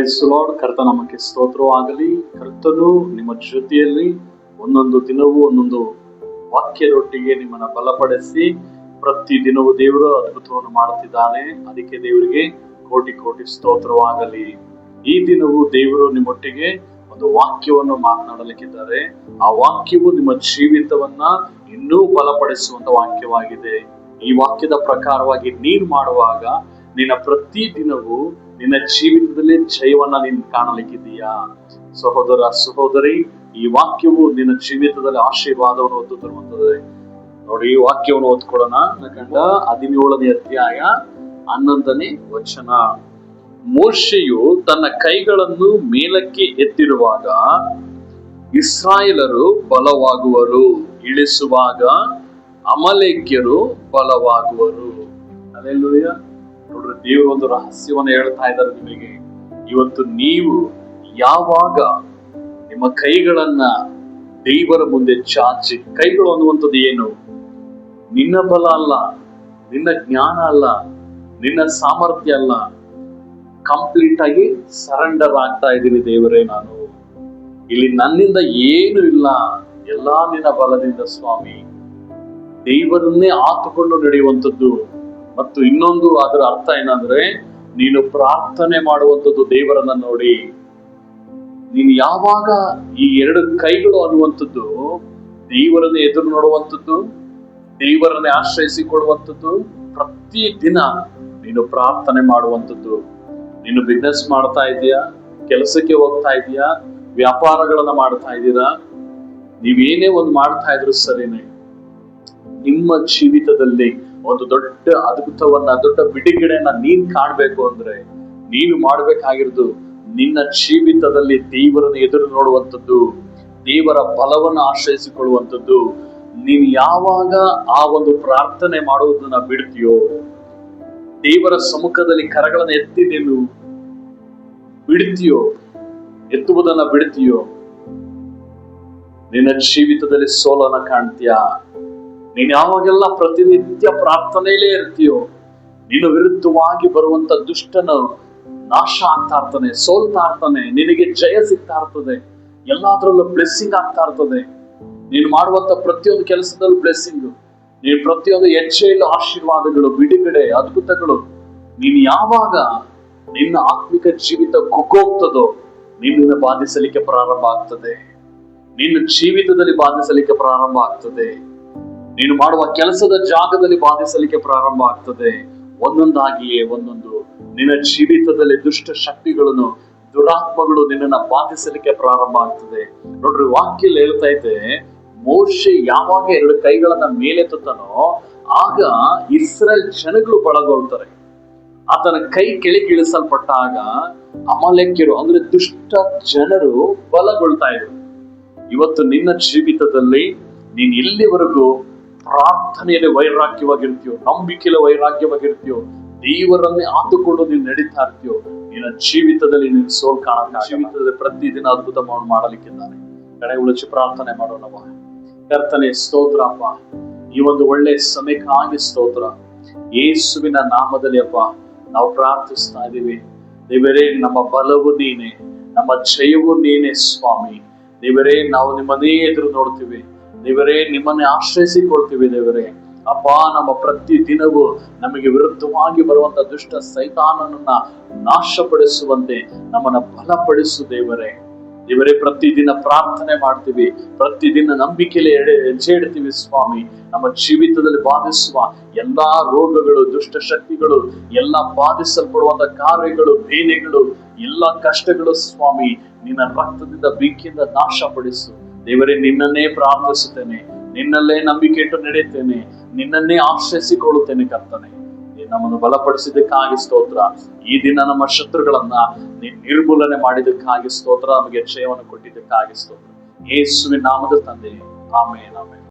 Price lord. ಕರ್ತನಾಮಕ್ಕೆ ಸ್ತೋತ್ರವಾಗಲಿ. ಕರ್ತನು ನಿಮ್ಮ ಜೊತೆಯಲ್ಲಿ ಒಂದೊಂದು ದಿನವೂ ಒಂದೊಂದು ವಾಕ್ಯದೊಟ್ಟಿಗೆ ನಿಮ್ಮನ್ನ ಬಲಪಡಿಸಿ ಪ್ರತಿ ದಿನವೂ ದೇವರು ಅದ್ಭುತವನ್ನು ಮಾಡುತ್ತಿದ್ದಾನೆ. ಅದಕ್ಕೆ ದೇವರಿಗೆ ಕೋಟಿ ಕೋಟಿ ಸ್ತೋತ್ರವಾಗಲಿ. ಈ ದಿನವೂ ದೇವರು ನಿಮ್ಮೊಟ್ಟಿಗೆ ಒಂದು ವಾಕ್ಯವನ್ನು ಮಾತನಾಡಲಿಕ್ಕಿದ್ದಾರೆ. ಆ ವಾಕ್ಯವು ನಿಮ್ಮ ಜೀವಿತವನ್ನ ಇನ್ನೂ ಬಲಪಡಿಸುವಂತ ವಾಕ್ಯವಾಗಿದೆ. ಈ ವಾಕ್ಯದ ಪ್ರಕಾರವಾಗಿ ನೀನು ಮಾಡುವಾಗ ನಿನ್ನ ಪ್ರತಿ ದಿನವೂ ನಿನ್ನ ಜೀವಿತದಲ್ಲಿ ಜಯವನ್ನ ನೀನು ಕಾಣಲಿಕ್ಕಿದೀಯಾ? ಸಹೋದರ ಸಹೋದರಿ, ಈ ವಾಕ್ಯವು ನಿನ್ನ ಜೀವಿತದಲ್ಲಿ ಆಶೀರ್ವಾದವನ್ನು ಹೊತ್ತು ತರುವಂತದೆ. ನೋಡಿ, ಈ ವಾಕ್ಯವನ್ನು ಓದ್ಕೊಳ್ಳೋಣ. 17ನೇ ಅಧ್ಯಾಯ 11ನೇ ವಚನ. ಮೋಶೆಯು ತನ್ನ ಕೈಗಳನ್ನು ಮೇಲಕ್ಕೆ ಎತ್ತಿರುವಾಗ ಇಸ್ರಾಯೇಲರು ಬಲವಾಗುವರು, ಇಳಿಸುವಾಗ ಅಮಲೇಕ್ಯರು ಬಲವಾಗುವರು. ಹಲ್ಲೆಲೂಯಾ. ನೋಡ್ರಿ, ದೇವರು ಒಂದು ರಹಸ್ಯವನ್ನು ಹೇಳ್ತಾ ಇದ್ದಾರೆ ನಿಮಗೆ. ಇವತ್ತು ನೀವು ಯಾವಾಗ ನಿಮ್ಮ ಕೈಗಳನ್ನ ದೇವರ ಮುಂದೆ ಚಾಚಿ, ಕೈಗಳು ಅನ್ನುವಂಥದ್ದು ಏನು? ನಿನ್ನ ಬಲ ಅಲ್ಲ, ನಿನ್ನ ಜ್ಞಾನ ಅಲ್ಲ, ನಿನ್ನ ಸಾಮರ್ಥ್ಯ ಅಲ್ಲ. ಕಂಪ್ಲೀಟ್ ಆಗಿ ಸರೆಂಡರ್ ಆಗ್ತಾ ಇದ್ದೀನಿ ದೇವರೇ, ನಾನು ಇಲ್ಲಿ ನನ್ನಿಂದ ಏನು ಇಲ್ಲ, ಎಲ್ಲಾ ನಿನ್ನ ಬಲದಿಂದ ಸ್ವಾಮಿ. ದೇವರನ್ನೇ ಆತುಕೊಂಡು ನಡೆಯುವಂಥದ್ದು. ಮತ್ತು ಇನ್ನೊಂದು ಅದರ ಅರ್ಥ ಏನಂದ್ರೆ, ನೀನು ಪ್ರಾರ್ಥನೆ ಮಾಡುವಂಥದ್ದು ದೇವರನ್ನ ನೋಡಿ. ನೀನು ಯಾವಾಗ ಈ ಎರಡು ಕೈಗಳು ಅನ್ನುವಂಥದ್ದು ದೇವರನ್ನೇ ಎದುರು ನೋಡುವಂಥದ್ದು, ದೇವರನ್ನೇ ಆಶ್ರಯಿಸಿಕೊಳ್ಳುವಂಥದ್ದು, ಪ್ರತಿ ದಿನ ನೀನು ಪ್ರಾರ್ಥನೆ ಮಾಡುವಂಥದ್ದು. ನೀನು ಬಿಸ್ನೆಸ್ ಮಾಡ್ತಾ ಇದೀಯಾ, ಕೆಲಸಕ್ಕೆ ಹೋಗ್ತಾ ಇದೀಯಾ, ವ್ಯಾಪಾರಗಳನ್ನ ಮಾಡ್ತಾ ಇದ್ದೀರಾ, ನೀವೇನೇ ಒಂದು ಮಾಡ್ತಾ ಇದ್ರು ಸರಿನೇ, ನಿಮ್ಮ ಜೀವಿತದಲ್ಲಿ ಒಂದು ದೊಡ್ಡ ಅದ್ಭುತವನ್ನ, ದೊಡ್ಡ ಬಿಡುಗಡೆಯನ್ನ ನೀನ್ ಕಾಣ್ಬೇಕು ಅಂದ್ರೆ ನೀನು ಮಾಡ್ಬೇಕಾಗಿರೋದು ನಿನ್ನ ಜೀವಿತದಲ್ಲಿ ದೇವರನ್ನು ಎದುರು ನೋಡುವಂಥದ್ದು, ದೇವರ ಬಲವನ್ನು ಆಶ್ರಯಿಸಿಕೊಳ್ಳುವಂಥದ್ದು. ನೀನು ಯಾವಾಗ ಆ ಒಂದು ಪ್ರಾರ್ಥನೆ ಮಾಡುವುದನ್ನ ಬಿಡ್ತೀಯೋ, ದೇವರ ಸಮ್ಮುಖದಲ್ಲಿ ಕರಗಳನ್ನ ಎತ್ತಿ ನೀನು ಬಿಡ್ತೀಯೋ, ಎತ್ತುವುದನ್ನ ಬಿಡ್ತೀಯೋ, ನಿನ್ನ ಜೀವಿತದಲ್ಲಿ ಸೋಲನ್ನ ಕಾಣ್ತೀಯಾ. ನೀನ್ ಯಾವಾಗೆಲ್ಲ ಪ್ರತಿನಿತ್ಯ ಪ್ರಾರ್ಥನೆಯಲ್ಲೇ ಇರ್ತೀಯೋ, ನಿನ್ನ ವಿರುದ್ಧವಾಗಿ ಬರುವಂತ ದುಷ್ಟನು ನಾಶ ಆಗ್ತಾ ಇರ್ತಾನೆ, ಸೋಲ್ತಾ ಇರ್ತಾನೆ, ನಿನಗೆ ಜಯ ಸಿಗ್ತಾ ಇರ್ತದೆ, ಎಲ್ಲಾದ್ರಲ್ಲೂ ಬ್ಲೆಸ್ಸಿಂಗ್ ಆಗ್ತಾ ಇರ್ತದೆ. ನೀನು ಮಾಡುವಂತ ಪ್ರತಿಯೊಂದು ಕೆಲಸದಲ್ಲೂ ಬ್ಲೆಸ್ಸಿಂಗ್, ನೀನು ಪ್ರತಿಯೊಂದು ಹೆಜ್ಜೆಯಲ್ಲೂ ಆಶೀರ್ವಾದಗಳು, ಬಿಡುಗಡೆ, ಅದ್ಭುತಗಳು. ನೀನು ಯಾವಾಗ ನಿನ್ನ ಆತ್ಮಿಕ ಜೀವಿತ ಕುಗ್ಗೋಗ್ತದೋ ನಿನ್ನನ್ನು ಬಾಧಿಸಲಿಕ್ಕೆ ಪ್ರಾರಂಭ ಆಗ್ತದೆ, ನಿನ್ನ ಜೀವಿತದಲ್ಲಿ ಬಾಧಿಸಲಿಕ್ಕೆ ಪ್ರಾರಂಭ ಆಗ್ತದೆ, ನೀನು ಮಾಡುವ ಕೆಲಸದ ಜಾಗದಲ್ಲಿ ಬಾಧಿಸಲಿಕ್ಕೆ ಪ್ರಾರಂಭ ಆಗ್ತದೆ. ಒಂದೊಂದಾಗಿಯೇ ಒಂದೊಂದು ನಿನ್ನ ಜೀವಿತದಲ್ಲಿ ದುಷ್ಟ ಶಕ್ತಿಗಳನ್ನು, ದುರಾತ್ಮಗಳು ನಿನ್ನನ್ನ ಬಾಧಿಸಲಿಕ್ಕೆ ಪ್ರಾರಂಭ ಆಗ್ತದೆ. ನೋಡ್ರಿ, ವಾಕ್ಯಲ್ಲಿ ಹೇಳ್ತಾ ಇದೆ, ಮೋಶೆ ಯಾವಾಗ ಎರಡು ಕೈಗಳನ್ನ ಮೇಲೆತ್ತುತ್ತಾನೋ ಆಗ ಇಸ್ರಾಯೇಲ್ ಜನಗಳು ಬಳಗೊಳ್ತಾರೆ. ಆತನ ಕೈ ಕೆಳಗೆ ಇಳಿಸಲ್ಪಟ್ಟಾಗ ಅಮಲೇಕ್ಯರು ಅಂದ್ರೆ ದುಷ್ಟ ಜನರು ಬಲಗೊಳ್ತಾ ಇದ್ರು. ಇವತ್ತು ನಿನ್ನ ಜೀವಿತದಲ್ಲಿ ನೀನ್ ಇಲ್ಲಿವರೆಗೂ ಪ್ರಾರ್ಥನೆಯಲ್ಲಿ ವೈರಾಗ್ಯವಾಗಿರ್ತೀಯೋ, ನಂಬಿಕೆಯಲ್ಲಿ ವೈರಾಗ್ಯವಾಗಿರ್ತೀಯೋ, ದೇವರನ್ನೇ ಆತುಕೊಂಡು ನೀನು ನಡೀತಾ ಇರ್ತೀಯೋ, ನಿನ್ನ ಜೀವಿತದಲ್ಲಿ ನೀನು ಸೋಲ್ ಕಾಣ. ಜೀವಿತದಲ್ಲಿ ಪ್ರತಿದಿನ ಅದ್ಭುತ ಮಾಡಲಿಕ್ಕಿದ್ದಾನೆ. ಕಡೆ ಉಳಿಸಿ ಪ್ರಾರ್ಥನೆ ಮಾಡೋಣವ. ಕರ್ತನೆ, ಸ್ತೋತ್ರ ಅಪ್ಪ, ಈ ಒಂದು ಒಳ್ಳೆ ಸಮಯಕ್ಕಾಗಿ ಸ್ತೋತ್ರ. ಯೇಸುವಿನ ನಾಮದಲ್ಲಿ ಅಪ್ಪ ನಾವು ಪ್ರಾರ್ಥಿಸ್ತಾ ಇದ್ದೀವಿ. ದೇವರೇ, ನಮ್ಮ ಬಲವು ನೀನೆ, ನಮ್ಮ ಜಯವು ನೀನೆ ಸ್ವಾಮಿ. ದೇವರೇ, ನಾವು ನಿಮ್ಮನ್ನೇ ಎದುರು ನೋಡ್ತೀವಿ. ದೇವರೇ, ನಿಮ್ಮನ್ನೇ ಆಶ್ರಯಿಸಿಕೊಳ್ತೀವಿ. ದೇವರೇ ಅಪ್ಪ, ನಮ್ಮ ಪ್ರತಿ ದಿನವೂ ನಮಗೆ ವಿರುದ್ಧವಾಗಿ ಬರುವಂತ ದುಷ್ಟ ಸೈತಾನನನ್ನ ನಾಶಪಡಿಸುವಂತೆ ನಮ್ಮನ್ನ ಬಲಪಡಿಸು ದೇವರೇ. ದೇವರೇ, ಪ್ರತಿದಿನ ಪ್ರಾರ್ಥನೆ ಮಾಡ್ತೀವಿ, ಪ್ರತಿದಿನ ನಂಬಿಕೆಯಲ್ಲಿ ಹೆಜ್ಜೆ ಇಡ್ತೀವಿ ಸ್ವಾಮಿ. ನಮ್ಮ ಜೀವಿತದಲ್ಲಿ ಬಾಧಿಸುವ ಎಲ್ಲಾ ರೋಗಗಳು, ದುಷ್ಟ ಶಕ್ತಿಗಳು, ಎಲ್ಲ ಬಾಧಿಸಲ್ಪಡುವಂತ ಕಾರ್ಯಗಳು, ಬೇನೆಗಳು, ಎಲ್ಲ ಕಷ್ಟಗಳು ಸ್ವಾಮಿ ನಿನ್ನ ರಕ್ತದಿಂದ, ಬೆಂಕಿಯಿಂದ ನಾಶಪಡಿಸು ದೇವರೇ. ನಿನ್ನನ್ನೇ ಪ್ರಾರ್ಥಿಸುತ್ತೇನೆ, ನಿನ್ನಲ್ಲೇ ನಂಬಿಕೆ ಇಟ್ಟು ನಡೆಯುತ್ತೇನೆ, ನಿನ್ನನ್ನೇ ಆಶ್ರಯಿಸಿಕೊಳ್ಳುತ್ತೇನೆ. ಕರ್ತನೆ, ನೀನು ನಮ್ಮನ್ನು ಬಲಪಡಿಸಿದ್ದಕ್ಕಾಗಿ ಸ್ತೋತ್ರ. ಈ ದಿನ ನಮ್ಮ ಶತ್ರುಗಳನ್ನ ನೀನು ನಿರ್ಮೂಲನೆ ಮಾಡಿದ್ದಕ್ಕಾಗಿ ಸ್ತೋತ್ರ. ನಮಗೆ ಜಯವನ್ನು ಕೊಟ್ಟಿದ್ದಕ್ಕಾಗಿ ಸ್ತೋತ್ರ. ಯೇಸುವಿನ ನಾಮದ ತಂದೆ, ಆಮೇನ್, ಆಮೇನ್.